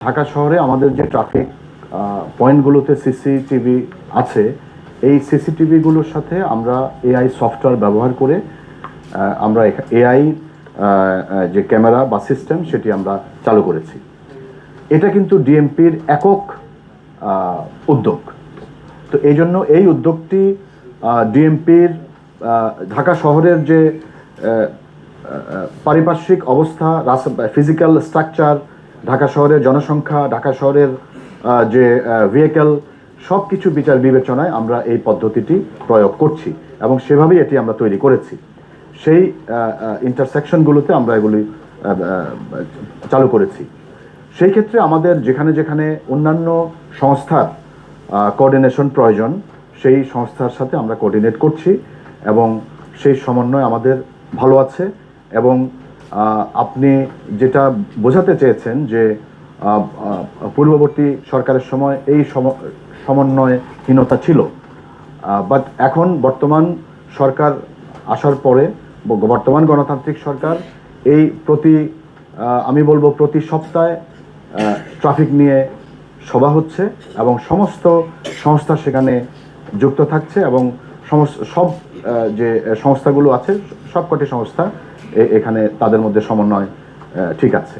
ঢাকা শহরে আমাদের যে ট্রাফিক পয়েন্টগুলোতে সিসিটিভি আছে, এই সিসিটিভিগুলোর সাথে আমরা এআই সফটওয়্যার ব্যবহার করে আমরা এআই যে ক্যামেরা বা সিস্টেম সেটি আমরা চালু করেছি। এটা কিন্তু ডিএমপির একক উদ্যোগ। তো এই জন্য এই উদ্যোগটি ডিএমপির ঢাকা শহরের যে পারিপার্শ্বিক অবস্থা, ফিজিক্যাল স্ট্রাকচার, ঢাকা শহরের জনসংখ্যা, ঢাকা শহরের যে ভেহিকেল, সব কিছু বিচার বিবেচনায় আমরা এই পদ্ধতিটি প্রয়োগ করছি এবং সেভাবেই এটি আমরা তৈরি করেছি। সেই ইন্টারসেকশনগুলোতে আমরা এগুলি চালু করেছি। সেই ক্ষেত্রে আমাদের যেখানে যেখানে অন্যান্য সংস্থার কোঅর্ডিনেশন প্রয়োজন, সেই সংস্থার সাথে আমরা কোঅর্ডিনেট করছি এবং সেই সমন্বয় আমাদের ভালো আছে। এবং আপনি যেটা বোঝাতে চেয়েছেন যে পূর্ববর্তী সরকারের সময় এই সমন্বয়হীনতা ছিল, বাট এখন বর্তমান সরকার আসার পরে, বর্তমান গণতান্ত্রিক সরকার এই আমি বলবো প্রতি সপ্তাহে ট্রাফিক নিয়ে সভা হচ্ছে এবং সমস্ত সংস্থা সেখানে যুক্ত থাকছে এবং সব যে সংস্থাগুলো আছে সবকটি সংস্থা এখানে তাদের মধ্যে সমন্বয় ঠিক আছে।